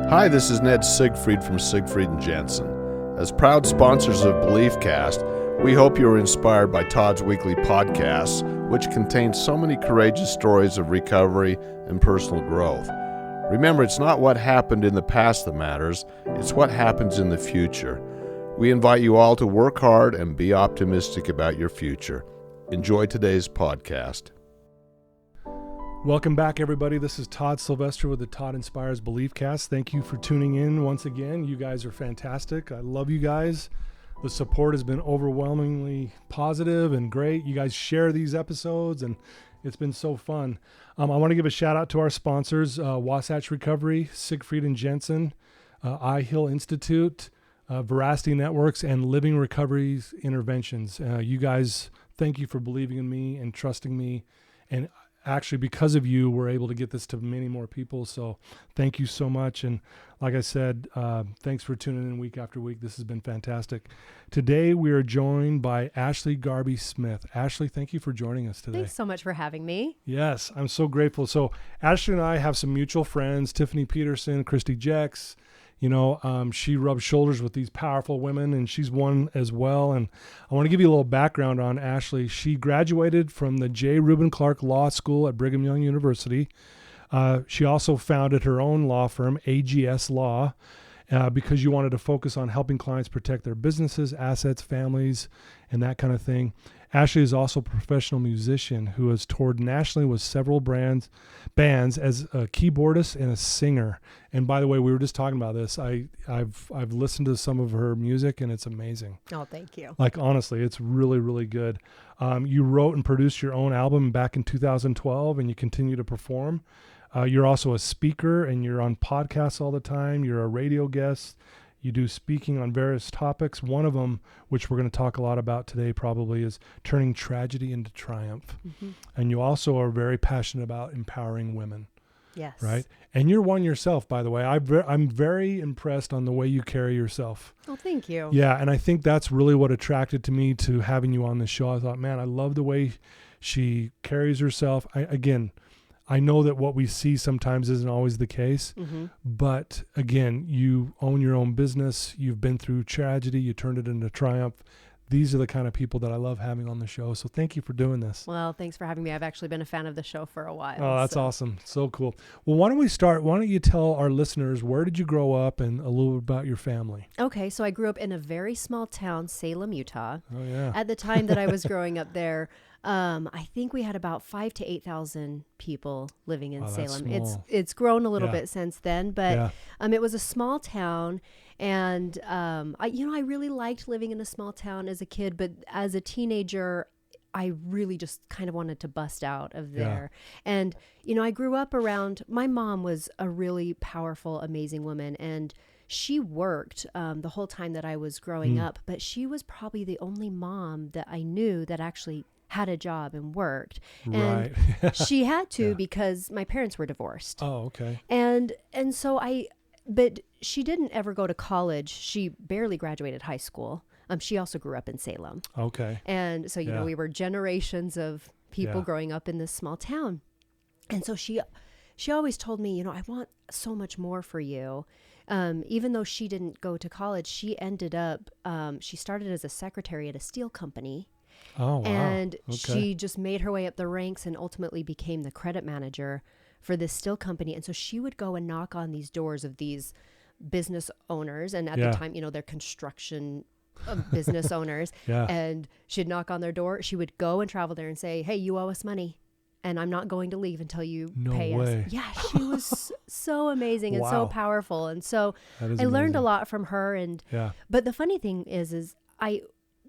Hi, this is Ned Siegfried from Siegfried & Jensen. As proud sponsors of BeliefCast, we hope you are inspired by Todd's weekly podcasts, which contain so many courageous stories of recovery and personal growth. Remember, it's not what happened in the past that matters, it's what happens in the future. We invite you all to work hard and be optimistic about your future. Enjoy today's podcast. Welcome back, everybody. This is Todd Sylvester with the Todd Inspires BeliefCast. Thank you for tuning in once again. You guys are fantastic. I love you guys. The support has been overwhelmingly positive and great. You guys share these episodes, and it's been so fun. I want to give a shout out to our sponsors, Wasatch Recovery, Siegfried & Jensen, iHeal Institute, Veracity Networks, and Living Recoveries Interventions. You guys, thank you for believing in me and trusting me. And actually, because of you, we're able to get this to many more people. So thank you so much. And like I said, thanks for tuning in week after week. This has been fantastic. Today, we are joined by Ashely Garbe Smith. Ashely, thank you for joining us today. Thanks so much for having me. Yes, I'm so grateful. So Ashely and I have some mutual friends, Tiffany Peterson, Christy Jex. You know, she rubs shoulders with these powerful women, and she's one as well. And I want to give you a little background on Ashely. She graduated from the Reuben Clark Law School at Brigham Young University. She also founded her own law firm, AGS Law, because you wanted to focus on helping clients protect their businesses, assets, families, and that kind of thing. Ashely is also a professional musician who has toured nationally with several bands as a keyboardist and a singer. And by the way, we were just talking about this. I've listened to some of her music, and it's amazing. Oh, thank you. Like, honestly, it's really, really good. You wrote and produced your own album back in 2012, and you continue to perform. You're also a speaker, and you're on podcasts all the time. You're a radio guest. You do speaking on various topics. One of them, which we're going to talk a lot about today probably, is turning tragedy into triumph. Mm-hmm. And you also are very passionate about empowering women. Yes. Right? And you're one yourself, by the way. I'm very impressed on the way you carry yourself. Oh, thank you. Yeah, and I think that's really what attracted to me to having you on the show. I thought, man, I love the way she carries herself. I know that what we see sometimes isn't always the case, mm-hmm. but again, you own your own business. You've been through tragedy. You turned it into triumph. These are the kind of people that I love having on the show. So thank you for doing this. Well, thanks for having me. I've actually been a fan of the show for a while. Oh, that's awesome. So cool. Well, why don't we start? Why don't you tell our listeners, where did you grow up and a little bit about your family? Okay. So I grew up in a very small town, Salem, Utah. Oh, yeah. At the time that I was growing up there, I think we had about 5,000 to 8,000 people living in Salem. It's grown a little bit since then, but it was a small town, and I really liked living in a small town as a kid, but as a teenager, I really just kind of wanted to bust out of there. Yeah. And I grew up around. My mom was a really powerful, amazing woman, and she worked the whole time that I was growing up, but she was probably the only mom that I knew that actually had a job and worked. And she had to because my parents were divorced. Oh, okay. And so but she didn't ever go to college. She barely graduated high school. She also grew up in Salem. Okay. And so, we were generations of people growing up in this small town. And so she always told me, I want so much more for you. Even though she didn't go to college, she ended up, she started as a secretary at a steel company. Oh, wow. And she just made her way up the ranks and ultimately became the credit manager for this steel company. And so she would go and knock on these doors of these business owners. And at the time, they're construction business owners. Yeah. And she'd knock on their door. She would go and travel there and say, hey, you owe us money, and I'm not going to leave until you pay us. Yeah, she was so amazing and so powerful. And so I learned a lot from her. But the funny thing is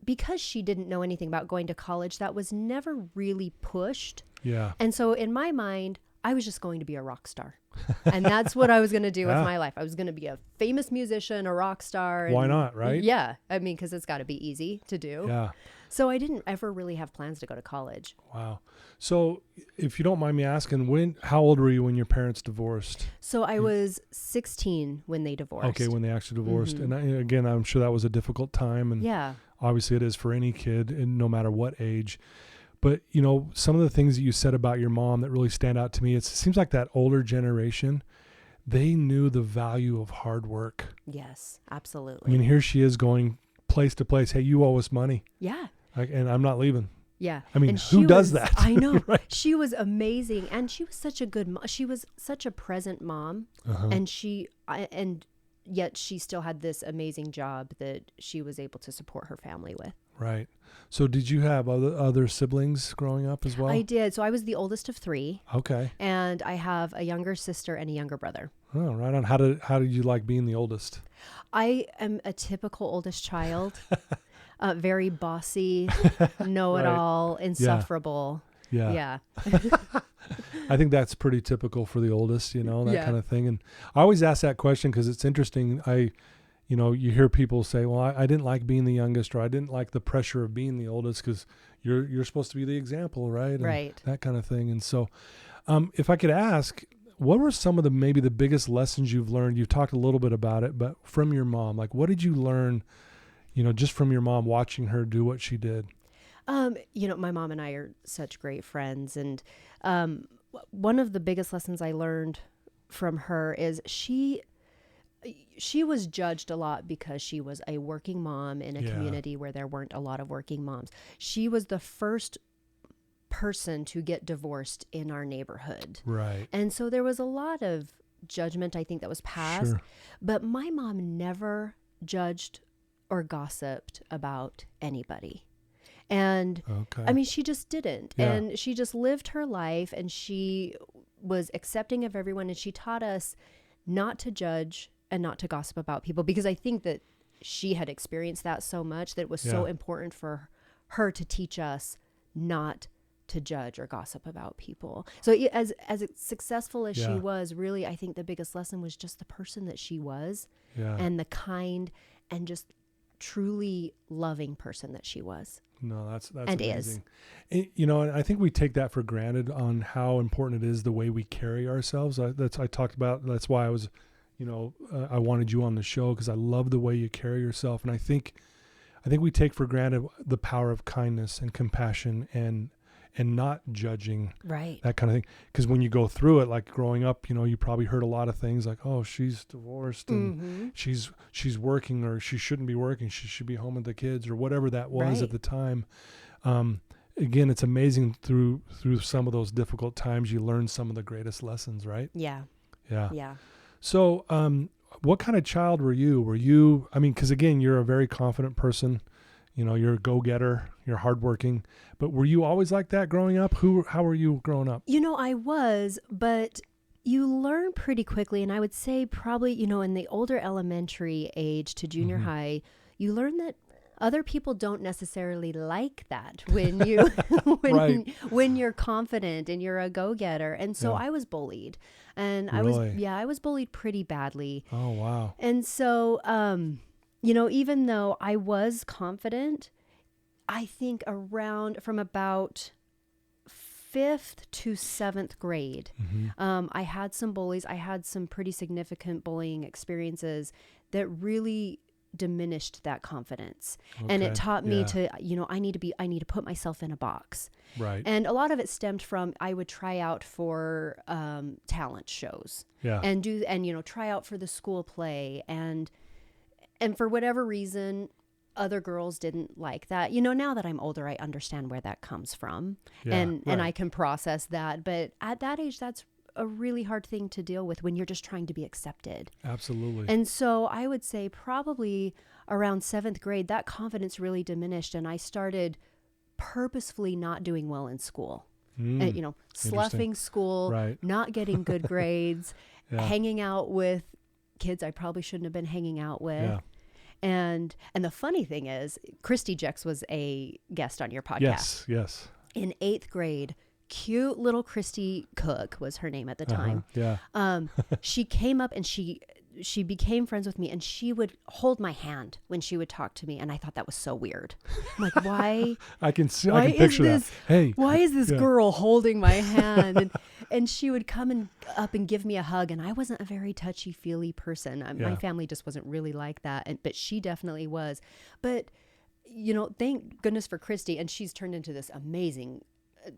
because she didn't know anything about going to college, that was never really pushed. Yeah. And so in my mind, I was just going to be a rock star. And that's what I was going to do with my life. I was going to be a famous musician, a rock star. Why not, right? Yeah. I mean, because it's got to be easy to do. Yeah. So I didn't ever really have plans to go to college. Wow. So if you don't mind me asking, how old were you when your parents divorced? So I was 16 when they divorced. Okay, when they actually divorced. Mm-hmm. And again, I'm sure that was a difficult time. And obviously it is for any kid, and no matter what age. But, some of the things that you said about your mom that really stand out to me, it seems like that older generation, they knew the value of hard work. Yes, absolutely. I mean, here she is going place to place. Hey, you owe us money. Yeah. And I'm not leaving. Yeah. I mean, and who does that? I know. Right. She was amazing. And she was such a good she was such a present mom. And and yet she still had this amazing job that she was able to support her family with. Right. So did you have other siblings growing up as well? I did. So I was the oldest of 3. Okay. And I have a younger sister and a younger brother. Oh, right on. How did you like being the oldest? I am a typical oldest child. Very bossy, know-it-all, insufferable. Yeah. Yeah. I think that's pretty typical for the oldest, that Yeah. kind of thing. And I always ask that question because it's interesting. You hear people say, well, I didn't like being the youngest, or I didn't like the pressure of being the oldest because you're supposed to be the example, right? And right. that kind of thing. And so if I could ask, what were some of maybe the biggest lessons you've learned? You've talked a little bit about it, but from your mom, like what did you learn, just from your mom watching her do what she did? My mom and I are such great friends. And one of the biggest lessons I learned from her is she was judged a lot because she was a working mom in a community where there weren't a lot of working moms. She was the first person to get divorced in our neighborhood. Right. And so there was a lot of judgment, I think, that was passed. Sure. But my mom never judged or gossiped about anybody. And okay. I mean, she just didn't. Yeah. And she just lived her life, and she was accepting of everyone. And she taught us not to judge and not to gossip about people, because I think that she had experienced that so much that it was so important for her to teach us not to judge or gossip about people. So as successful as she was, really, I think the biggest lesson was just the person that she was, and the kind and just truly loving person that she was. No, that's and amazing. And I think we take that for granted on how important it is the way we carry ourselves. I talked about. That's why I was, I wanted you on the show, because I love the way you carry yourself, and I think we take for granted the power of kindness and compassion and not judging, right, that kind of thing. Because when you go through it, like growing up, you probably heard a lot of things like, oh, she's divorced and she's working, or she shouldn't be working. She should be home with the kids, or whatever that was at the time. Again, it's amazing through some of those difficult times, you learn some of the greatest lessons, right? Yeah. So, what kind of child were you? I mean, because again, you're a very confident person. You're a go-getter, you're hardworking, but were you always like that growing up? How were you growing up? I was, but you learn pretty quickly. And I would say probably, in the older elementary age to junior high, you learn that other people don't necessarily like that when you, when you're confident and you're a go-getter. And so I was bullied, and Really? I was bullied pretty badly. Oh, wow. And so, even though I was confident, I think from about 5th to 7th grade, I had some bullies. I had some pretty significant bullying experiences that really diminished that confidence. Okay. And it taught me to, I need to put myself in a box. Right. And a lot of it stemmed from, I would try out for talent shows. Yeah. And try out for the school play, and for whatever reason, other girls didn't like that. Now that I'm older, I understand where that comes from, and I can process that. But at that age, that's a really hard thing to deal with when you're just trying to be accepted. Absolutely. And so I would say probably around 7th grade, that confidence really diminished, and I started purposefully not doing well in school. Sloughing school, not getting good grades, hanging out with kids I probably shouldn't have been hanging out with. Yeah. And the funny thing is, Christy Jex was a guest on your podcast. Yes. In 8th grade, cute little Christy Cook was her name at the time. She came up and she became friends with me, and she would hold my hand when she would talk to me, and I thought that was so weird. I'm like, why? I can picture that. Hey, why is this girl holding my hand? And she would come up and give me a hug, and I wasn't a very touchy-feely person. My family just wasn't really like that, but she definitely was. But thank goodness for Christy, and she's turned into this amazing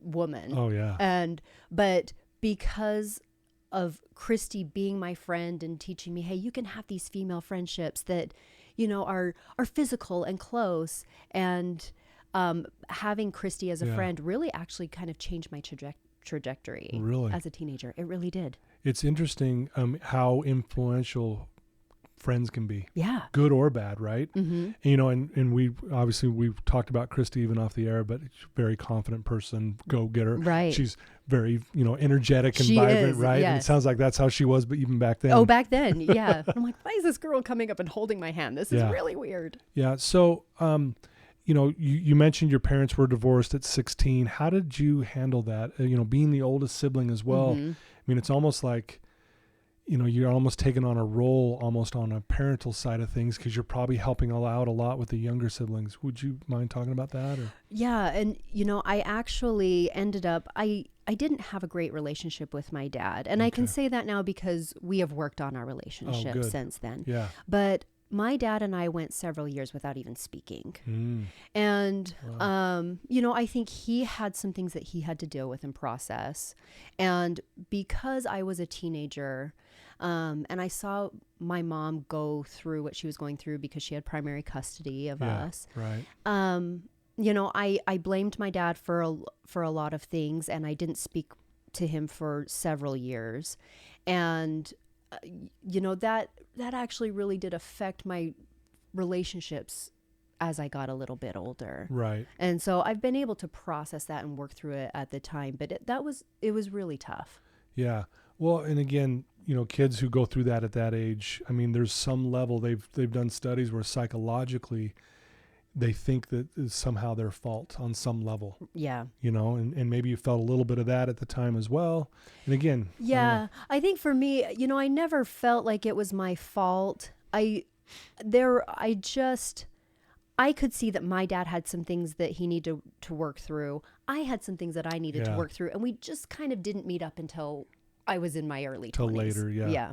woman. Oh yeah. But because Christy being my friend and teaching me, hey, you can have these female friendships that, you know, are physical and close. And having Christy as a friend really actually kind of changed my trajectory really as a teenager. It really did. It's interesting how influential friends can be. Yeah. Good or bad, right? Mm-hmm. And, you know, and we've talked about Christy even off the air, but she's a very confident person, go-getter. Right. She's very, you know, energetic and she vibrant, is, right? yes. And it sounds like that's how she was, but even back then. Oh, back then, yeah. I'm like, why is this girl coming up and holding my hand? This is really weird. Yeah. So, you know, you mentioned your parents were divorced at 16. How did you handle that? You know, being the oldest sibling as well. Mm-hmm. I mean, it's almost like, you know, you're almost taking on a role almost on a parental side of things because you're probably helping out a lot with the younger siblings. Would you mind talking about that? Or? Yeah. And, you know, I actually ended up, I didn't have a great relationship with my dad. And I can say that now because we have worked on our relationship since then. Yeah. But my dad and I went several years without even speaking. And, you know, I think he had some things that he had to deal with and process. And because I was a teenager, and I saw my mom go through what she was going through because she had primary custody of us. Right. You know, I blamed my dad for a lot of things, and I didn't speak to him for several years. And you know, that actually really did affect my relationships as I got a little bit older. Right. And so I've been able to process that and work through it at the time, but it was really tough. Yeah. Well, and again, you know, kids who go through that at that age, I mean, there's some level they've done studies where psychologically they think that it's somehow their fault on some level. Yeah. You know, and maybe you felt a little bit of that at the time as well. And again, yeah, I think for me, you know, I never felt like it was my fault. I could see that my dad had some things that he needed to work through. I had some things that I needed to work through, and we just kind of didn't meet up until I was in my early 20s. Till later, yeah. Yeah.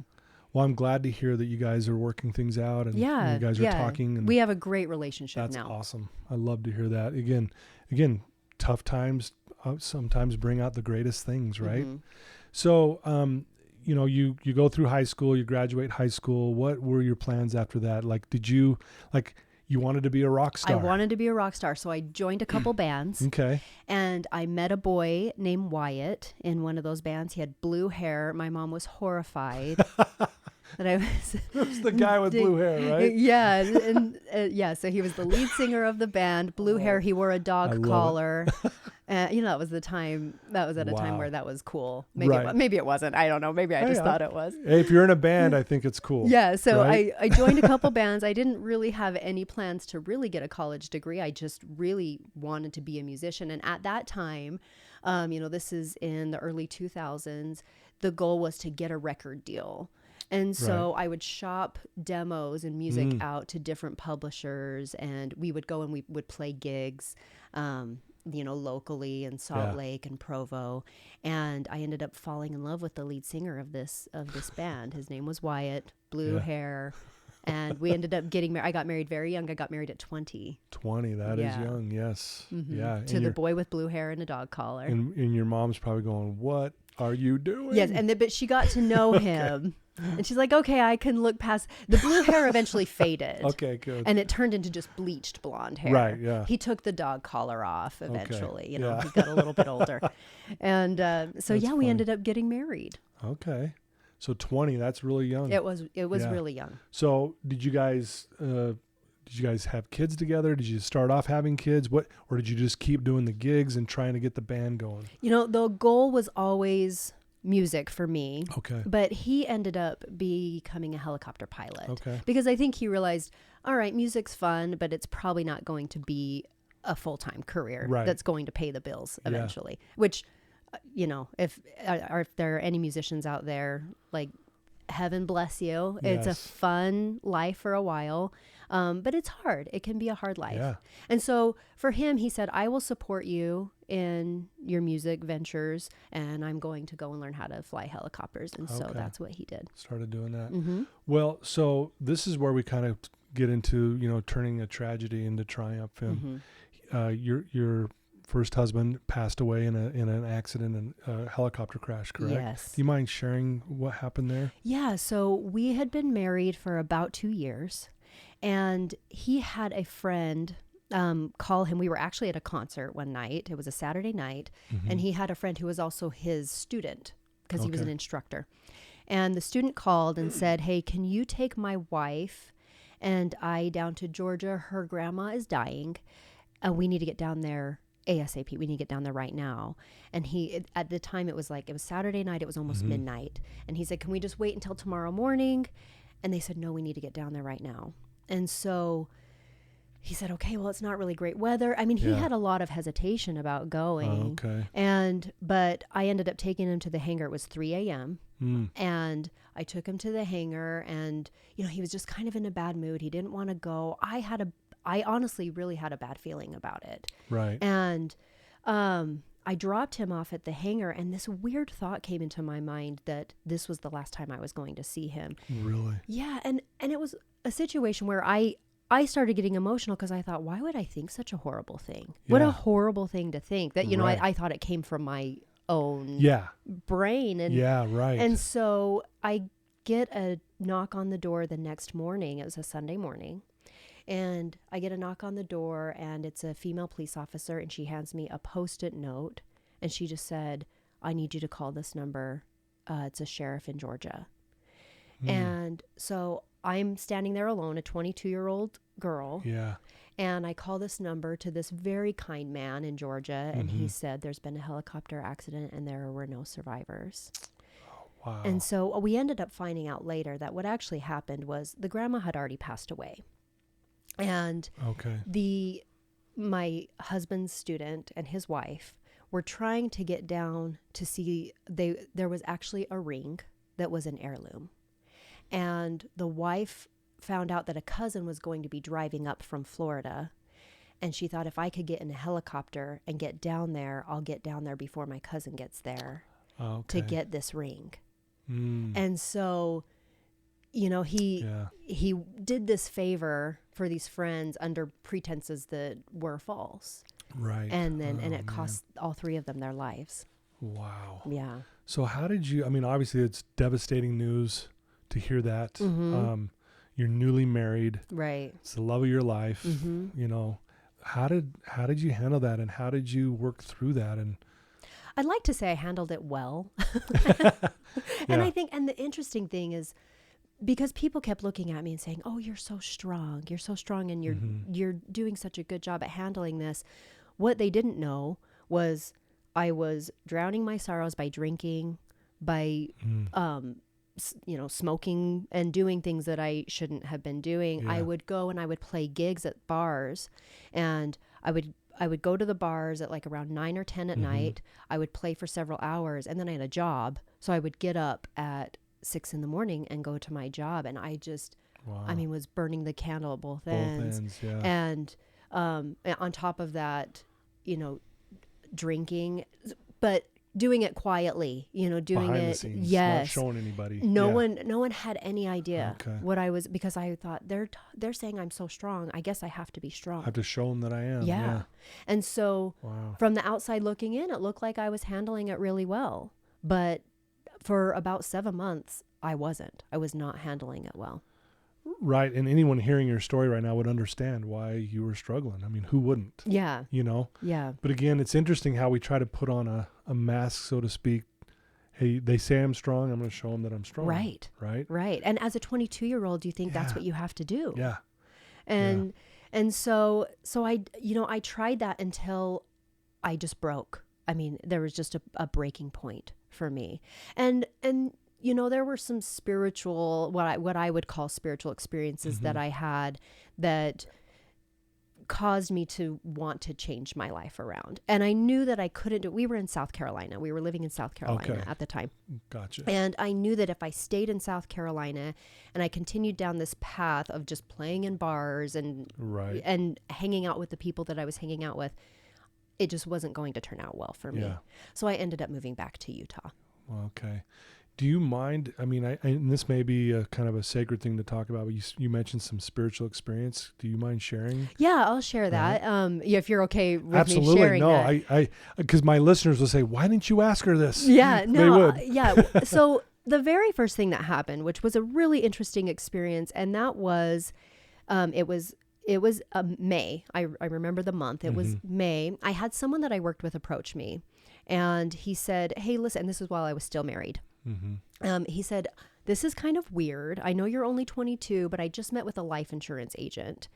Well, I'm glad to hear that you guys are working things out and you guys are talking. And we have a great relationship now. That's awesome. I love to hear that. Again, tough times sometimes bring out the greatest things, right? Mm-hmm. So, you know, you go through high school, you graduate high school. What were your plans after that? Like, you wanted to be a rock star? I wanted to be a rock star, so I joined a couple bands. Okay. And I met a boy named Wyatt in one of those bands. He had blue hair. My mom was horrified that I was... It was the guy with blue hair, right? Yeah. And so he was the lead singer of the band. Blue hair. He wore a dog collar. You know, that was the time. That was at a time where that was cool. Maybe it wasn't. I don't know. Maybe I just thought it was. Hey, if you're in a band, I think it's cool. Yeah. So right? I joined a couple bands. I didn't really have any plans to really get a college degree. I just really wanted to be a musician. And at that time, you know, this is in the early 2000s, the goal was to get a record deal. And so I would shop demos and music out to different publishers, and we would go and we would play gigs, you know, locally in Salt Lake and Provo. And I ended up falling in love with the lead singer of this band. His name was Wyatt, blue hair. And we ended up getting married. I got married very young. I got married at 20. 20, that is young, yes. Mm-hmm. Yeah. To the boy with blue hair and a dog collar. And your mom's probably going, what are you doing? Yes, but she got to know him. And she's like, okay, I can look past. The blue hair eventually faded. Okay, good. And it turned into just bleached blonde hair. Right, yeah. He took the dog collar off eventually. You know, he got a little bit older. And we ended up getting married. Okay. So 20, that's really young. It was really young. So did you guys have kids together? Did you start off having kids? Or did you just keep doing the gigs and trying to get the band going? You know, the goal was always music for me. Okay. But he ended up becoming a helicopter pilot. Okay. Because I think he realized, all right, music's fun, but it's probably not going to be a full-time career that's going to pay the bills eventually. Which, you know, if there are any musicians out there, like, heaven bless you. It's a fun life for a while. But it's hard. It can be a hard life. Yeah. And so for him, he said, I will support you in your music ventures, and I'm going to go and learn how to fly helicopters. And so that's what he did. Started doing that. Mm-hmm. Well, so this is where we kind of get into, you know, turning a tragedy into triumph. And your first husband passed away in an accident, in a helicopter crash, correct? Yes. Do you mind sharing what happened there? Yeah. So we had been married for about 2 years, and he had a friend call him. We were actually at a concert one night. It was a Saturday night, and he had a friend who was also his student because he was an instructor. And the student called and said, "Hey, can you take my wife and I down to Georgia? Her grandma is dying. We need to get down there ASAP. We need to get down there right now." And at the time, it was Saturday night. It was almost midnight. And he said, "Can we just wait until tomorrow morning?" And they said, "No, we need to get down there right now." And so he said, "Okay, well, it's not really great weather." I mean, he had a lot of hesitation about going. But I ended up taking him to the hangar. It was 3 a.m. And I took him to the hangar, and, he was just kind of in a bad mood. He didn't want to go. I honestly really had a bad feeling about it. Right. And I dropped him off at the hangar, and this weird thought came into my mind that this was the last time I was going to see him. Really? Yeah. And it was a situation where I started getting emotional because I thought, why would I think such a horrible thing? Yeah. What a horrible thing to think that, right. I thought it came from my own brain. And, right. And so I get a knock on the door the next morning. It was a Sunday morning. And I get a knock on the door, and it's a female police officer, and she hands me a Post-it note, and she just said, "I need you to call this number. It's a sheriff in Georgia." And so I'm standing there alone, a 22-year-old girl. Yeah. And I call this number to this very kind man in Georgia, and he said, "There's been a helicopter accident, and there were no survivors." Wow. And so we ended up finding out later that what actually happened was the grandma had already passed away. And my husband's student and his wife were trying to get down to see, there was actually a ring that was an heirloom. And the wife found out that a cousin was going to be driving up from Florida. And she thought, if I could get in a helicopter and get down there, I'll get down there before my cousin gets there to get this ring. And so, he did this favor for these friends under pretenses that were false. Right. And then, and it cost all three of them their lives. Wow. Yeah. So how did you, obviously it's devastating news to hear that. You're newly married. Right. It's the love of your life. How did you handle that, and how did you work through that? And I'd like to say I handled it well. And I think, and the interesting thing is, because people kept looking at me and saying, "Oh, you're so strong. You're so strong, and you're doing such a good job at handling this." What they didn't know was I was drowning my sorrows by drinking, by smoking and doing things that I shouldn't have been doing. Yeah. I would go and I would play gigs at bars, and I would go to the bars at like around 9 or 10 at night. I would play for several hours, and then I had a job. So I would get up at 6 a.m. and go to my job. And I just, was burning the candle at both ends. Yeah. And on top of that, drinking, but doing it quietly, doing behind it. The scenes, yes. Not showing anybody. No one had any idea what I was, because I thought they're saying I'm so strong. I guess I have to be strong. I have to show them that I am. Yeah. And so from the outside looking in, it looked like I was handling it really well. But for about 7 months, I wasn't. I was not handling it well. Right. And anyone hearing your story right now would understand why you were struggling. Who wouldn't? Yeah. Yeah. But again, it's interesting how we try to put on a mask, so to speak. Hey, they say I'm strong. I'm going to show them that I'm strong. Right. Right. And as a 22-year-old, you think that's what you have to do. Yeah. And so I tried that until I just broke. There was just a breaking point for me. And there were some spiritual, what I would call spiritual experiences that I had that caused me to want to change my life around. And I knew that I couldn't do it. We were in South Carolina. We were living in South Carolina at the time. Gotcha. And I knew that if I stayed in South Carolina and I continued down this path of just playing in bars and hanging out with the people that I was hanging out with, it just wasn't going to turn out well for me. Yeah. So I ended up moving back to Utah. Okay. Do you mind? I mean, and this may be a kind of a sacred thing to talk about, but you mentioned some spiritual experience. Do you mind sharing? Yeah, I'll share that. Yeah, if you're okay with Absolutely. me sharing that. I because my listeners will say, why didn't you ask her this? Yeah, no, they would. Yeah. So the very first thing that happened, which was a really interesting experience, and that was, it was May. I remember the month. It was May. I had someone that I worked with approach me, and he said, "Hey, listen," and this is while I was still married. He said, "This is kind of weird. I know you're only 22, but I just met with a life insurance agent."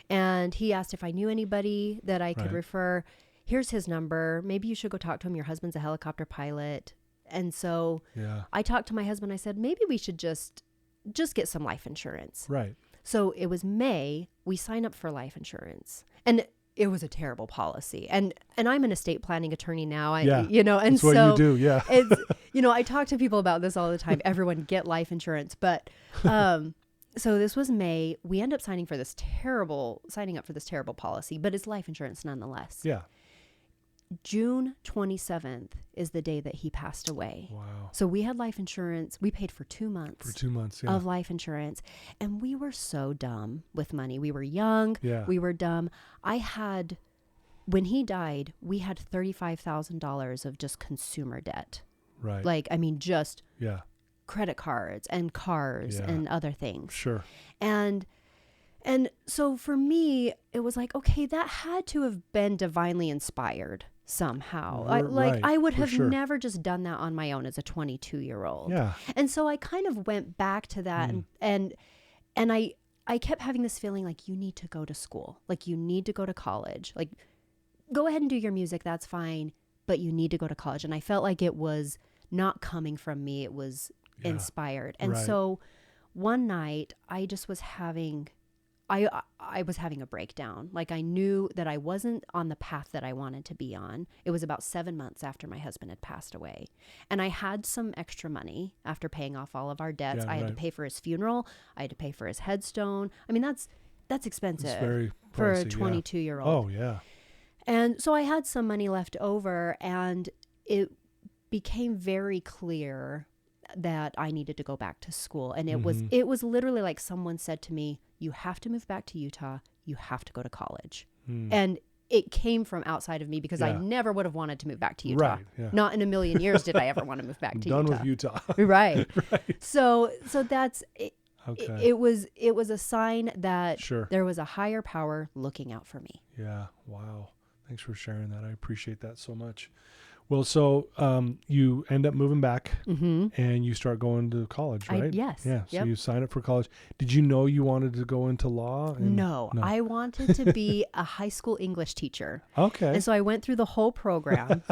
And he asked if I knew anybody that I could refer. Here's his number. Maybe you should go talk to him. Your husband's a helicopter pilot. And so I talked to my husband. I said, maybe we should just get some life insurance. Right. So it was May. We signed up for life insurance. And it was a terrible policy. And I'm an estate planning attorney now. And that's so what you do. Yeah. It's, I talk to people about this all the time. Everyone get life insurance. But, so this was May. We end up signing up for this terrible policy, but it's life insurance nonetheless. Yeah. June 27th is the day that he passed away. Wow. So we had life insurance. We paid for 2 months. Of life insurance. And we were so dumb with money. We were young. Yeah. We were dumb. When he died, we had $35,000 of just consumer debt. Right. Just credit cards and cars and other things. Sure. And so for me, it was like, okay, that had to have been divinely inspired somehow. I would have never just done that on my own as a 22-year-old. Yeah. And so I kind of went back to that and I kept having this feeling like, you need to go to school. Like, you need to go to college. Like, go ahead and do your music. That's fine. But you need to go to college. And I felt like it was not coming from me. It was inspired. And so one night I just was having, I was having a breakdown. Like, I knew that I wasn't on the path that I wanted to be on. It was about 7 months after my husband had passed away. And I had some extra money after paying off all of our debts. I had to pay for his funeral. I had to pay for his headstone. I mean, that's expensive. It's very pricey, for a 22-year-old. Oh, yeah. And so I had some money left over, and it became very clear that I needed to go back to school. And it was literally like someone said to me, you have to move back to Utah. You have to go to college. And it came from outside of me, because I never would have wanted to move back to Utah. Right, yeah. Not in a million years did I ever want to move back to Utah. Done with Utah. Right. So that's it. Okay. It was a sign that Sure. there was a higher power looking out for me. Yeah. Wow. Thanks for sharing that. I appreciate that so much. Well, so you end up moving back and you start going to college, right? Yes. Yeah. So you sign up for college. Did you know you wanted to go into law? No, I wanted to be a high school English teacher. Okay. And so I went through the whole program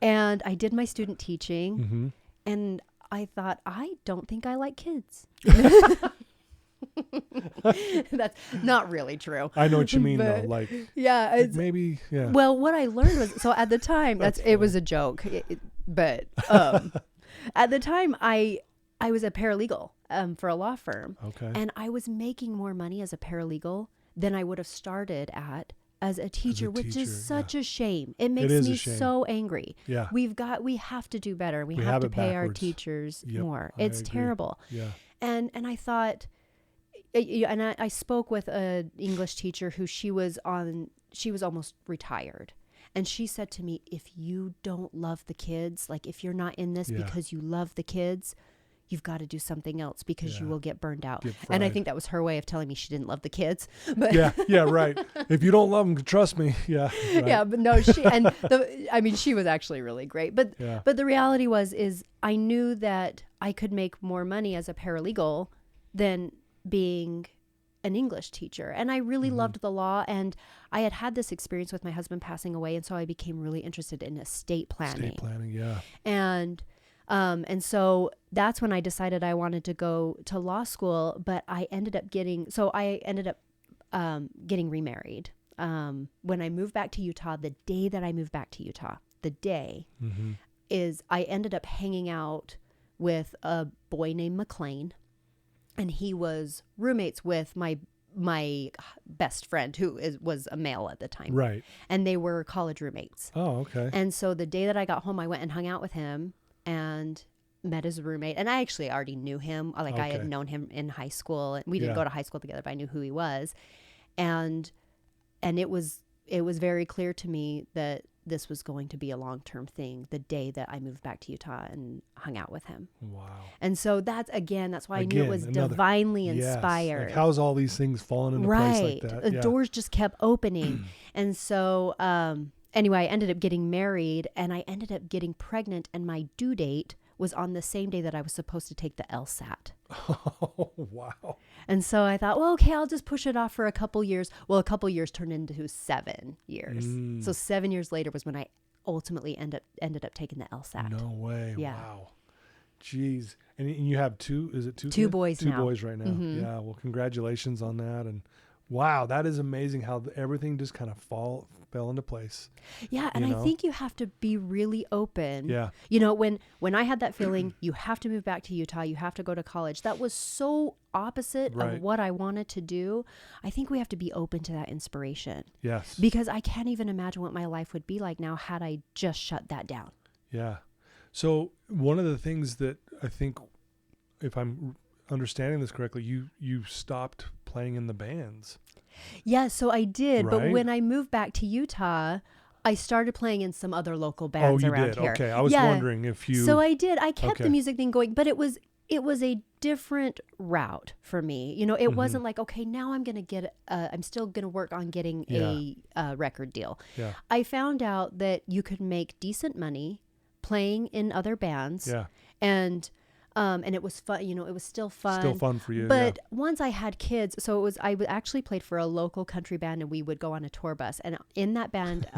and I did my student teaching and I thought, I don't think I like kids. That's not really true. I know what you mean, though. Like, yeah, it's, maybe, yeah. Well, what I learned was, so at the time, it was a joke, but at the time, I was a paralegal for a law firm. Okay. And I was making more money as a paralegal than I would have started at as a teacher, which is such a shame. It makes me so angry. Yeah. We have to do better. We have to pay our teachers more. It's terrible. Yeah. And I thought, and I spoke with an English teacher who she was almost retired. And she said to me, if you don't love the kids, like if you're not in this because you love the kids, you've got to do something else because you will get burned out. And I think that was her way of telling me she didn't love the kids. But yeah, right. If you don't love them, trust me. Yeah. Right. Yeah, but no, she was actually really great. But the reality is I knew that I could make more money as a paralegal than being an English teacher. And I really loved the law, and I had this experience with my husband passing away, and so I became really interested in estate planning. And so that's when I decided I wanted to go to law school, but I ended up getting remarried. When I moved back to Utah, the day that I moved back to Utah, is I ended up hanging out with a boy named McLean, and he was roommates with my best friend, who was a male at the time. Right. And they were college roommates. Oh, okay. And so the day that I got home, I went and hung out with him, and met his roommate, and I actually already knew him. Like I had known him in high school, and we didn't go to high school together, but I knew who he was. And it was very clear to me that this was going to be a long-term thing the day that I moved back to Utah and hung out with him. Wow. And so that's why I knew it was divinely inspired. Like how's all these things falling into place like that? The doors just kept opening. And so anyway, I ended up getting married, and I ended up getting pregnant, and my due date was on the same day that I was supposed to take the LSAT. Oh, wow. And so I thought, well, okay, I'll just push it off for a couple years. Well, a couple years turned into 7 years. So 7 years later was when I ultimately ended up taking the LSAT. No way. Yeah. Wow. Jeez. And you have two kids? Two boys now. 2 boys right now. Mm-hmm. Yeah. Well, congratulations on that. And wow, that is amazing how everything just kind of fell into place. Yeah, and I think you have to be really open. Yeah. You know, when I had that feeling, you have to move back to Utah, you have to go to college, that was so opposite of what I wanted to do. I think we have to be open to that inspiration. Yes. Because I can't even imagine what my life would be like now had I just shut that down. Yeah. So one of the things that I think, if I'm understanding this correctly, you stopped playing in the bands. Yeah, so I did. Right? But when I moved back to Utah, I started playing in some other local bands around here. Okay, I was wondering if you... So I did. I kept the music thing going, but it was a different route for me. You know, it wasn't like, okay, now I'm going to get, I'm still going to work on getting a record deal. Yeah. I found out that you could make decent money playing in other bands. Yeah. And it was fun, you know, it was still fun. Still fun for you. But once I had kids, so I actually played for a local country band, and we would go on a tour bus. And in that band,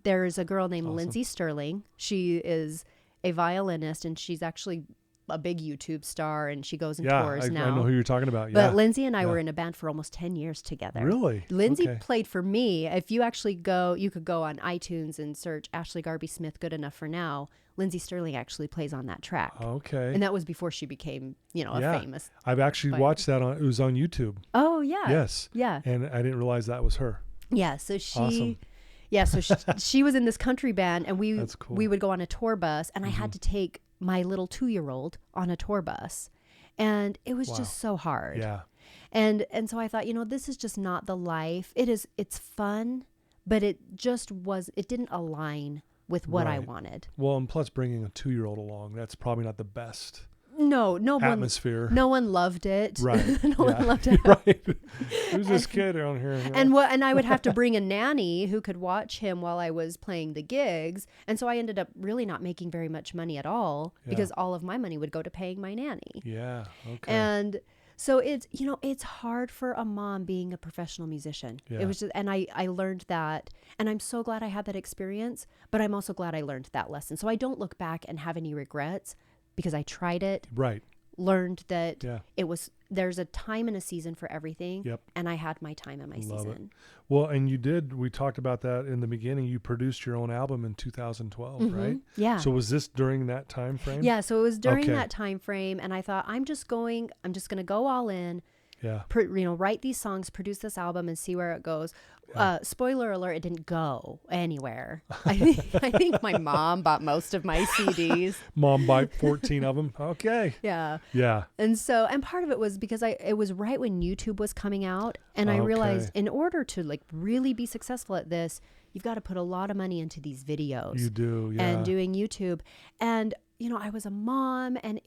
there's a girl named Lindsay Sterling. She is a violinist, and she's actually a big YouTube star, and she goes and tours now. I know who you're talking about. But Lindsay and I were in a band for almost 10 years together. Really? Lindsay played for me. If you actually you could go on iTunes and search Ashely Garbe Smith, Good Enough for Now. Lindsay Sterling actually plays on that track. Okay. And that was before she became, you know, a famous. I've actually watched that it was on YouTube. Oh, yeah. Yes. Yeah. And I didn't realize that was her. Yeah. So she was in this country band, and we would go on a tour bus, and I had to take my little 2-year-old on a tour bus, and it was just so hard. Yeah. And so I thought, you know, this is just not the life. It's fun, but it didn't align with what I wanted. Well, and plus bringing a 2-year-old along, that's probably not the best atmosphere. No one loved it. Right. No one loved it. Right. Who's this kid on here? You know? And I would have to bring a nanny who could watch him while I was playing the gigs. And so I ended up really not making very much money at all because all of my money would go to paying my nanny. Yeah. Okay. And so it's hard for a mom being a professional musician. Yeah. It was just, and I learned that, and I'm so glad I had that experience, but I'm also glad I learned that lesson. So I don't look back and have any regrets because I tried it. Right. Learned that there's a time and a season for everything. Yep. And I had my time and my season. Well, and we talked about that in the beginning. You produced your own album in 2012, right? Yeah. So was this during that time frame? Yeah. So it was during that time frame. And I thought, I'm just going to go all in. Yeah. Write these songs, produce this album, and see where it goes. Yeah. Spoiler alert, it didn't go anywhere. I think my mom bought most of my CDs. Mom bought 14 of them. Okay. Yeah. Yeah. And part of it was because it was right when YouTube was coming out, and I realized in order to really be successful at this, you've got to put a lot of money into these videos. You do, yeah. And doing YouTube. And, I was a mom, and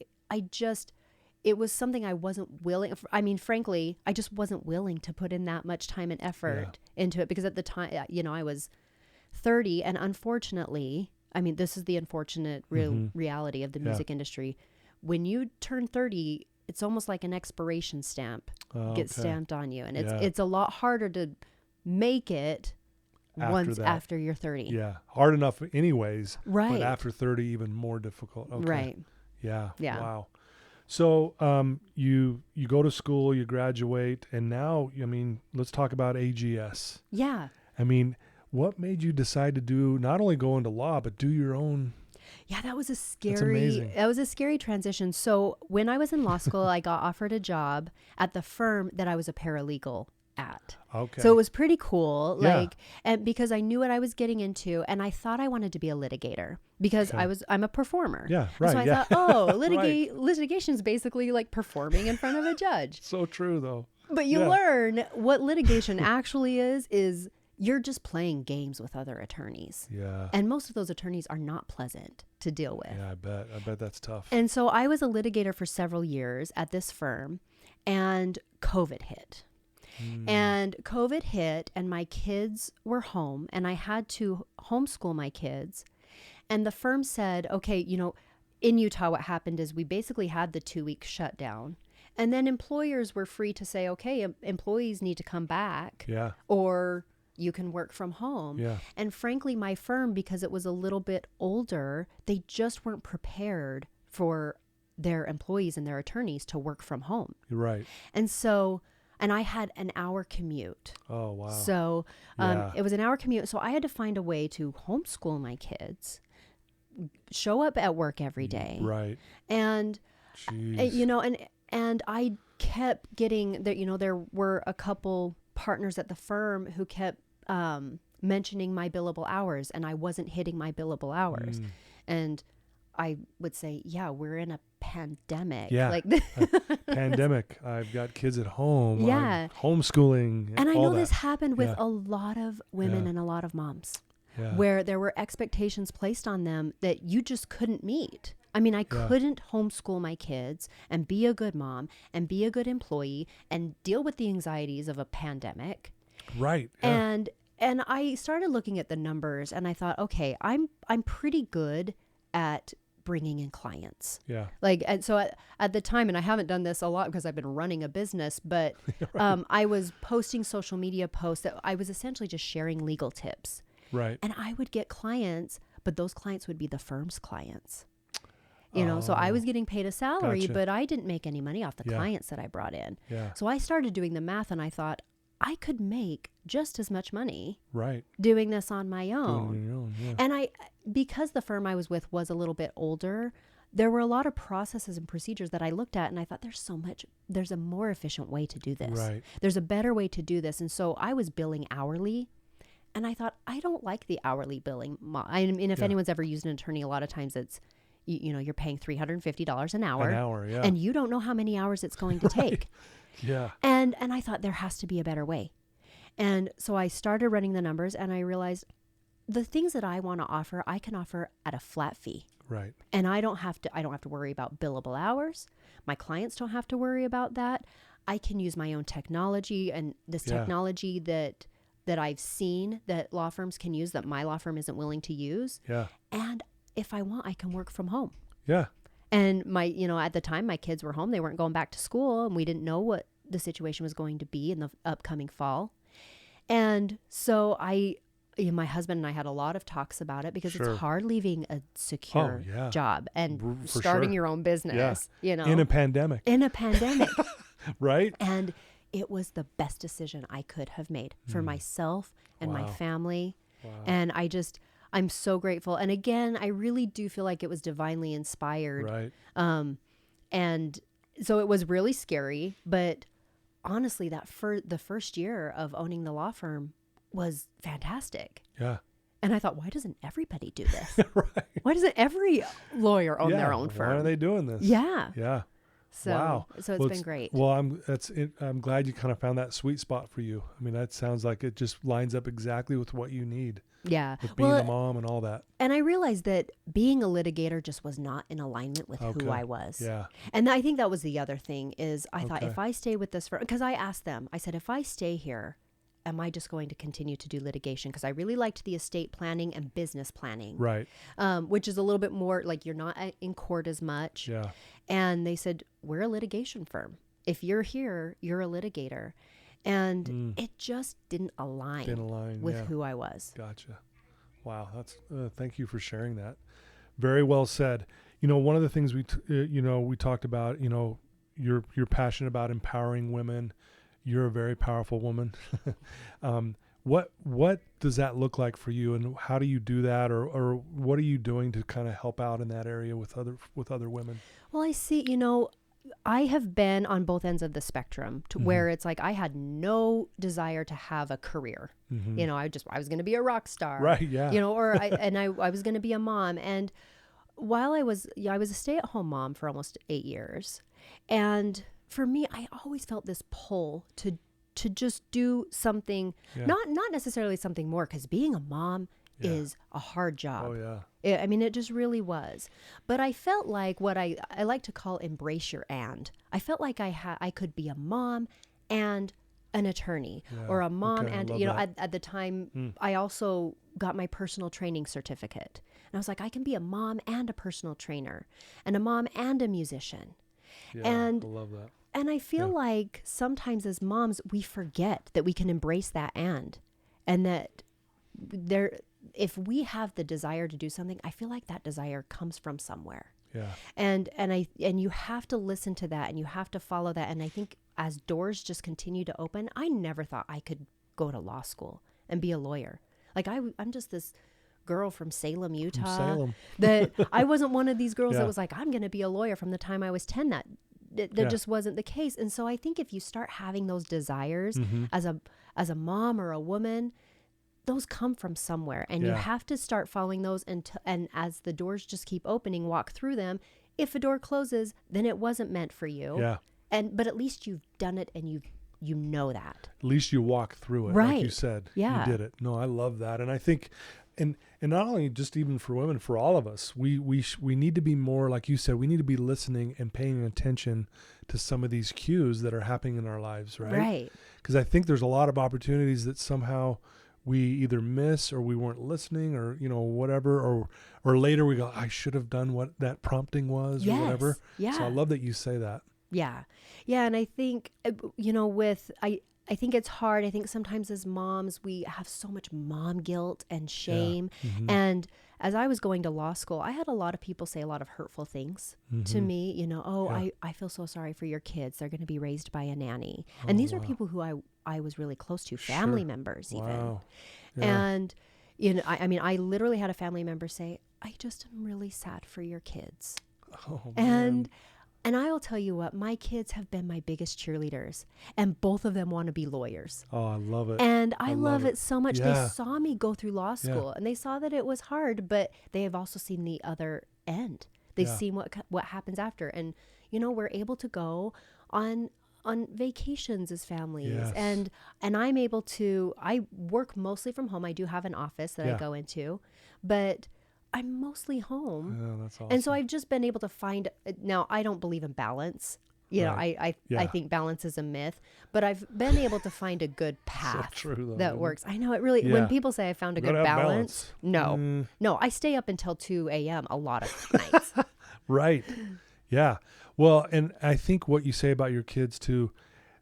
it was something I wasn't willing. I mean, frankly, I just wasn't willing to put in that much time and effort into it because at the time, I was 30, and unfortunately, I mean, this is the unfortunate reality of the music industry. When you turn 30, it's almost like an expiration stamp gets stamped on you, and it's a lot harder to make it after you're 30. Yeah, hard enough anyways. Right. But after 30, even more difficult. Okay. Right. Yeah. Yeah. Wow. So you go to school, you graduate, and now, let's talk about AGS. Yeah. What made you decide to not only go into law, but do your own? Yeah, that was a scary transition. So when I was in law school, I got offered a job at the firm that I was a paralegal at. Okay. So it was pretty cool. Yeah. Like, and because I knew what I was getting into, and I thought I wanted to be a litigator because Okay. I'm a performer. Yeah, And right. so I yeah. thought, Right. litigation is basically like performing in front of a judge. So true, though. But you Yeah. learn what litigation actually is you're just playing games with other attorneys. Yeah. And most of those attorneys are not pleasant to deal with. Yeah, I bet that's tough. And so I was a litigator for several years at this firm, and COVID hit. And COVID hit, and my kids were home, and I had to homeschool my kids. And the firm said, okay, in Utah, what happened is we basically had the 2-week shutdown. And then employers were free to say, okay, employees need to come back, Yeah. or you can work from home. Yeah. And frankly, my firm, because it was a little bit older, they just weren't prepared for their employees and their attorneys to work from home. You're right. And I had an hour commute. Oh, wow. So Yeah. it was an hour commute. So I had to find a way to homeschool my kids, show up at work every day. Right. And, Jeez. and I kept getting that, there were a couple partners at the firm who kept mentioning my billable hours, and I wasn't hitting my billable hours. And I would say, yeah, we're in a pandemic. Yeah. Like Pandemic. I've got kids at home. Yeah. I'm homeschooling. And I all know that. this happened with Yeah. a lot of women Yeah. and a lot of moms, Yeah. where there were expectations placed on them that you just couldn't meet. I mean, I couldn't homeschool my kids and be a good mom and be a good employee and deal with the anxieties of a pandemic. Right. Yeah. And I started looking at the numbers, and I thought, okay, I'm pretty good at bringing in clients. Yeah. Like, and so at the time, and I haven't done this a lot because I've been running a business, but I was posting social media posts that I was essentially just sharing legal tips. Right. And I would get clients, but those clients would be the firm's clients. So I was getting paid a salary, Gotcha. but I didn't make any money off the Yeah. clients that I brought in. Yeah. So I started doing the math, and I thought I could make just as much money Right. doing this on my own. Doing your own, yeah. And because the firm I was with was a little bit older, there were a lot of processes and procedures that I looked at, and I thought there's a more efficient way to do this. Right. There's a better way to do this. And so I was billing hourly, and I thought, I don't like the hourly billing. I mean, if anyone's ever used an attorney, a lot of times it's, you're paying $350 an hour. An hour, yeah. And you don't know how many hours it's going to take. Yeah. And I thought there has to be a better way. And so I started running the numbers, and I realized the things that I want to offer, I can offer at a flat fee. Right. And I don't have to worry about billable hours. My clients don't have to worry about that. I can use my own technology, and this technology that I've seen that law firms can use that my law firm isn't willing to use. Yeah. And if I want, I can work from home. Yeah. And at the time my kids were home, they weren't going back to school, and we didn't know what the situation was going to be in the upcoming fall. And so my husband and I had a lot of talks about it, because Sure. it's hard leaving a secure job and For starting sure. your own business, In a pandemic. in a pandemic. Right. And it was the best decision I could have made for myself and my Wow. family. Wow. And I'm so grateful. And again, I really do feel like it was divinely inspired. Right. And so it was really scary, but honestly, the first year of owning the law firm was fantastic. Yeah. And I thought, why doesn't everybody do this? Right. Why doesn't every lawyer own their own firm? Why are they doing this? Yeah. Yeah. So, Wow. so it's been great. Well, I'm glad you kind of found that sweet spot for you. I mean, that sounds like it just lines up exactly with what you need, Yeah. with being a mom and all that. And I realized that being a litigator just was not in alignment with Okay. who I was. Yeah. And I think that was the other thing is I thought, Okay. if I stay with this firm, because I asked them, I said, if I stay here, am I just going to continue to do litigation? Because I really liked the estate planning and business planning. Right. Which is a little bit more like you're not in court as much. Yeah. And they said, we're a litigation firm. If you're here, you're a litigator. And it just didn't align with yeah. who I was. Gotcha. Wow. That's thank you for sharing that. Very well said. One of the things we talked about, you're passionate about empowering women. You're a very powerful woman. What does that look like for you, and how do you do that, or what are you doing to kind of help out in that area with other women? Well, I see, I have been on both ends of the spectrum to where it's like I had no desire to have a career. You know, I was going to be a rock star. Right, yeah. You know, or I was going to be a mom. And while I was a stay-at-home mom for almost 8 years. And for me, I always felt this pull to just do something, not necessarily something more, because being a mom is a hard job. Oh, yeah. I mean, it just really was. But I felt like what I like to call embrace your and. I felt like I could be a mom and an attorney, or a mom and, you know, at the time, I also got my personal training certificate. And I was like, I can be a mom and a personal trainer, and a mom and a musician. Yeah, And I love that. And I feel like sometimes as moms, we forget that we can embrace that and that if we have the desire to do something, I feel like that desire comes from somewhere. Yeah. And you have to listen to that, and you have to follow that. And I think as doors just continue to open, I never thought I could go to law school and be a lawyer. Like I'm just this girl from Salem, Utah. That I wasn't one of these girls that was like, I'm going to be a lawyer from the time I was 10. That just wasn't the case. And so I think if you start having those desires as a mom or a woman, those come from somewhere, and you have to start following those. And as the doors just keep opening, walk through them. If a door closes, then it wasn't meant for you. Yeah. But at least you've done it, and you know that. At least you walk through it, right. like you said. Yeah. You did it. No, I love that. And I think, and not only just even for women, for all of us, we need to be more, like you said, we need to be listening and paying attention to some of these cues that are happening in our lives, right? Right. Because I think there's a lot of opportunities that somehow we either miss, or we weren't listening, or, you know, whatever, or later we go, I should have done what that prompting was, or whatever. Yeah. So I love that you say that. Yeah. Yeah. And I think, you know, I think it's hard. I think sometimes as moms, we have so much mom guilt and shame. And as I was going to law school, I had a lot of people say a lot of hurtful things to me. You know, I feel so sorry for your kids. They're going to be raised by a nanny. And these are people who I was really close to, family members even. Wow. Yeah. And, you know, I mean, I literally had a family member say, I just am really sad for your kids. Oh, And man. And I'll tell you what, my kids have been my biggest cheerleaders, and both of them want to be lawyers. Oh, I love it. And I love it so much. Yeah. They saw me go through law school, and they saw that it was hard, but they have also seen the other end. They've seen what happens after. And, you know, we're able to go on vacations as families. Yes. And I'm able to, I work mostly from home. I do have an office that I go into, but I'm mostly home. Yeah, that's awesome. And so I've just been able to find, now I don't believe in balance. You know, I think balance is a myth, but I've been able to find a good path so true, though, that works. I know it really, when people say I found a good balance, no, I stay up until 2 a.m. a lot of nights. Right. Yeah. Well, and I think what you say about your kids too,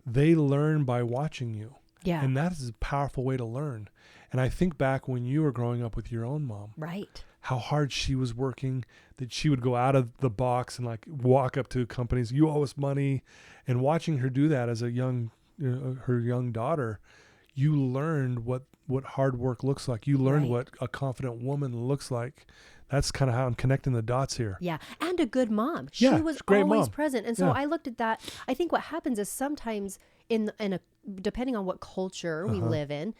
they learn by watching you. Yeah. And that is a powerful way to learn. And I think back when you were growing up with your own mom. Right. How hard she was working, that she would go out of the box and like walk up to companies, you owe us money. And watching her do that as a her young daughter, you learned what hard work looks like. You learned what a confident woman looks like. That's kind of how I'm connecting the dots here. Yeah. And a good mom. She was always present. And so I looked at that. I think what happens is sometimes depending on what culture we live in,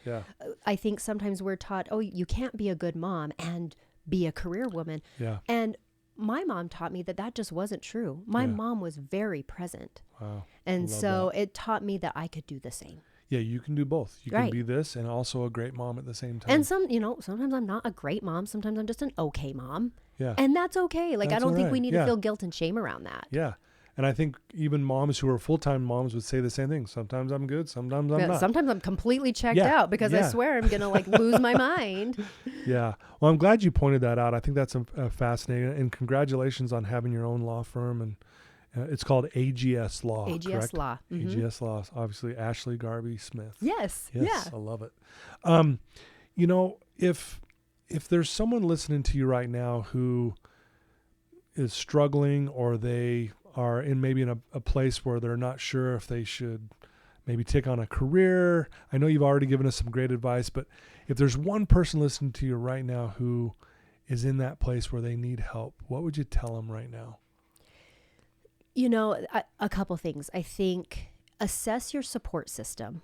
I think sometimes we're taught, oh, you can't be a good mom and be a career woman. Yeah. And my mom taught me that just wasn't true. My mom was very present. Wow. And so it taught me that I could do the same. Yeah, you can do both. You can be this and also a great mom at the same time. And sometimes I'm not a great mom. Sometimes I'm just an okay mom. Yeah. And that's okay. Like, That's I don't think all we right. need to feel guilt and shame around that. Yeah. And I think even moms who are full-time moms would say the same thing. Sometimes I'm good, sometimes I'm not. Sometimes I'm completely checked out because I swear I'm going to like lose my mind. Yeah. Well, I'm glad you pointed that out. I think that's fascinating. And congratulations on having your own law firm. And it's called AGS Law, AGS correct? Law. Mm-hmm. AGS Law. Obviously, Ashely Garbe Smith. Yes. Yes. Yeah. I love it. You know, if there's someone listening to you right now who is struggling, or they are maybe in a place where they're not sure if they should maybe take on a career. I know you've already given us some great advice, but if there's one person listening to you right now who is in that place where they need help, what would you tell them right now? A couple things. I think assess your support system.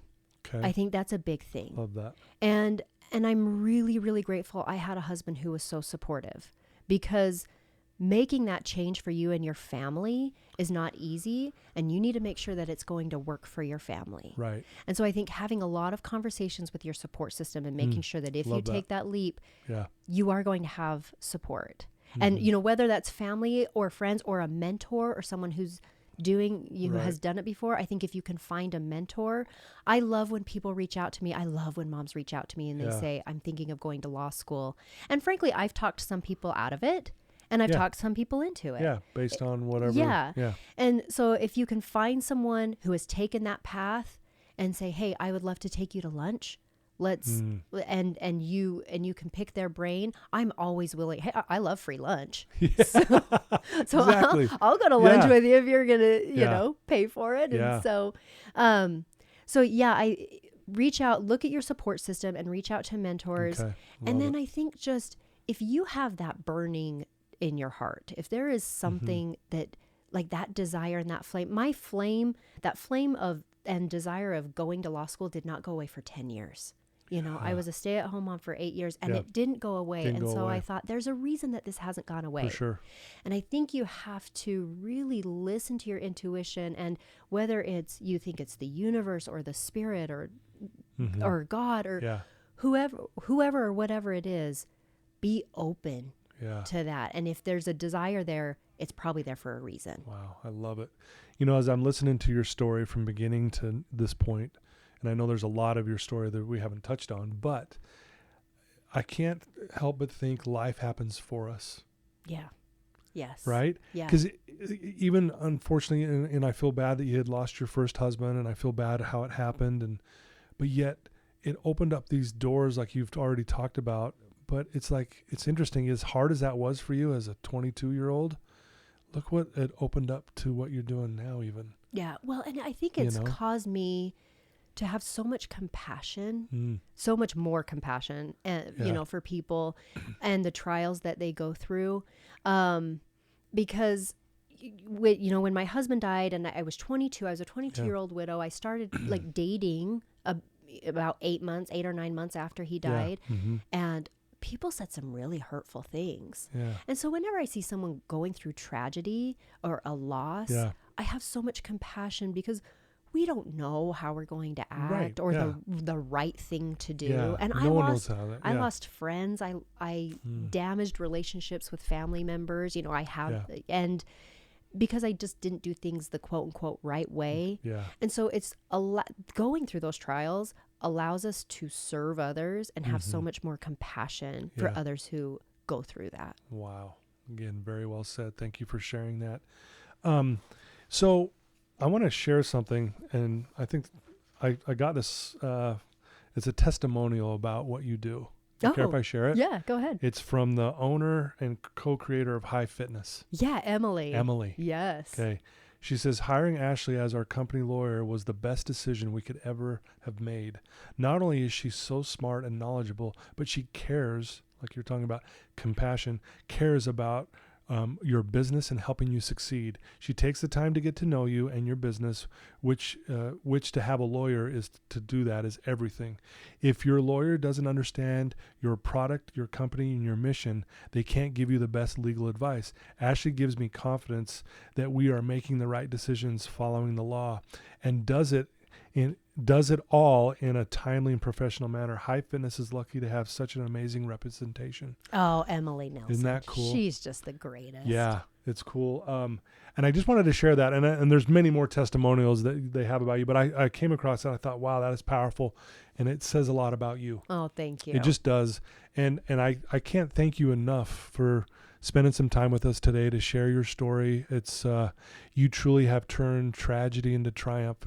Okay. I think that's a big thing. Love that. And I'm really, really grateful I had a husband who was so supportive, because making that change for you and your family is not easy, and you need to make sure that it's going to work for your family. Right. And so I think having a lot of conversations with your support system and making sure that if you take that leap, you are going to have support. And, whether that's family or friends or a mentor or someone who's who has done it before, I think if you can find a mentor. I love when people reach out to me. I love when moms reach out to me and they say, I'm thinking of going to law school. And frankly, I've talked some people out of it. And I've talked some people into it. Yeah, based on whatever. Yeah. And so if you can find someone who has taken that path and say, hey, I would love to take you to lunch. Let's and you can pick their brain. I'm always willing. Hey, I love free lunch. So exactly. I'll go to lunch with you if you're gonna, you know, pay for it. And so I reach out, look at your support system and reach out to mentors. Okay. And then I think just if you have that burning in your heart, if there is something that like that desire and that flame, that flame of and desire of going to law school did not go away for 10 years. You know, I was a stay-at-home mom for 8 years and it didn't go away. I thought there's a reason that this hasn't gone away. For sure. And I think you have to really listen to your intuition, and whether it's you think it's the universe or the spirit or God or whoever or whatever it is, be open to that. And if there's a desire there, it's probably there for a reason. Wow. I love it. You know, as I'm listening to your story from beginning to this point, and I know there's a lot of your story that we haven't touched on, but I can't help but think life happens for us. Yeah. Yes. Right? Yeah. Because even unfortunately, and I feel bad that you had lost your first husband, and I feel bad how it happened, but yet it opened up these doors like you've already talked about. But it's like, it's interesting, as hard as that was for you as a 22-year-old, look what it opened up to what you're doing now even. Yeah. Well, and I think it's caused me to have so much compassion, so much more compassion, you know, for people and the trials that they go through. Because, when my husband died and I was 22, I was a 22-year-old widow. I started like dating about 8 or 9 months after he died. And people said some really hurtful things. And so whenever I see someone going through tragedy or a loss, I have so much compassion, because we don't know how we're going to act or the right thing to do. And I lost friends. I damaged relationships with family members. You know, and because I just didn't do things the quote unquote right way. And so it's going through those trials allows us to serve others and have so much more compassion for others who go through that. Wow. Again, very well said. Thank you for sharing that. So I want to share something, and I think I got this, it's a testimonial about what you do. Do you care if I share it? Yeah, go ahead. It's from the owner and co-creator of High Fitness. Yeah, Emily. Yes. Okay. She says, hiring Ashely as our company lawyer was the best decision we could ever have made. Not only is she so smart and knowledgeable, but she cares, like you're talking about, compassion, cares about your business and helping you succeed. She takes the time to get to know you and your business, which to have a lawyer is to do that is everything. If your lawyer doesn't understand your product, your company, and your mission, they can't give you the best legal advice. Ashely gives me confidence that we are making the right decisions following the law, and does it all in a timely and professional manner. High Fitness is lucky to have such an amazing representation. Oh, Emily Nelson. Isn't that cool? She's just the greatest. Yeah, it's cool. And I just wanted to share that. And there's many more testimonials that they have about you, but I came across that. I thought, wow, that is powerful. And it says a lot about you. Oh, thank you. It just does. And I can't thank you enough for spending some time with us today to share your story. It's you truly have turned tragedy into triumph.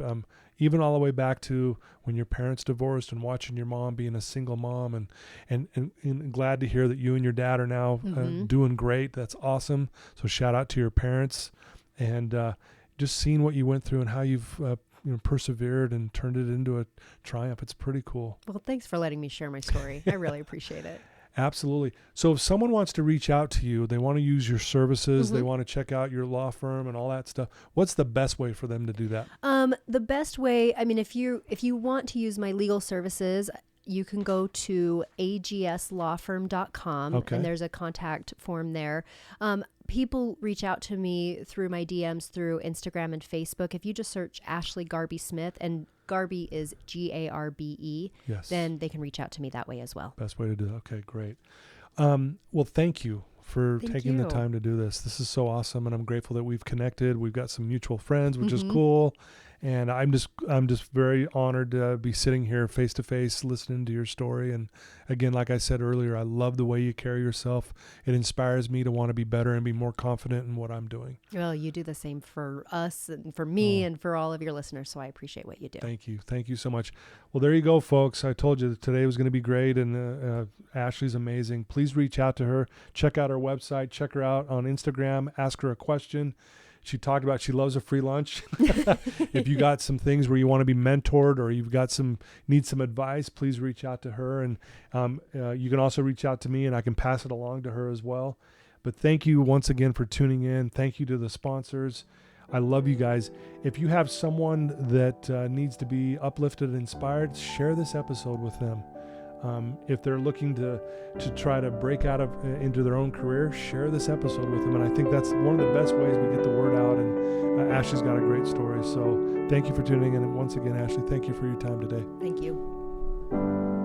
Even all the way back to when your parents divorced and watching your mom being a single mom, and glad to hear that you and your dad are now doing great. That's awesome. So shout out to your parents, and just seeing what you went through and how you've persevered and turned it into a triumph. It's pretty cool. Well, thanks for letting me share my story. I really appreciate it. Absolutely. So if someone wants to reach out to you, they want to use your services, they want to check out your law firm and all that stuff, what's the best way for them to do that? The best way, I mean, if you want to use my legal services, you can go to agslawfirm.com, and there's a contact form there. People reach out to me through my DMs through Instagram and Facebook. If you just search Ashely Garbe Smith, and Garbe is Garbe, then they can reach out to me that way as well. Best way to do it. Okay, great. Well, thank you for taking the time to do this. This is so awesome, and I'm grateful that we've connected. We've got some mutual friends, which is cool. And I'm just very honored to be sitting here face to face, listening to your story. And again, like I said earlier, I love the way you carry yourself. It inspires me to want to be better and be more confident in what I'm doing. Well, you do the same for us and for me and for all of your listeners. So I appreciate what you do. Thank you. Thank you so much. Well, there you go, folks. I told you that today was going to be great, and Ashely's amazing. Please reach out to her. Check out her website. Check her out on Instagram. Ask her a question. She talked about she loves a free lunch. If you got some things where you want to be mentored or you've got need some advice, please reach out to her. And you can also reach out to me, and I can pass it along to her as well. But thank you once again for tuning in. Thank you to the sponsors. I love you guys. If you have someone that needs to be uplifted and inspired, share this episode with them. If they're looking to try to break out into their own career, share this episode with them. And I think that's one of the best ways we get the word out. And Ashely's got a great story. So thank you for tuning in. And once again, Ashely, thank you for your time today. Thank you.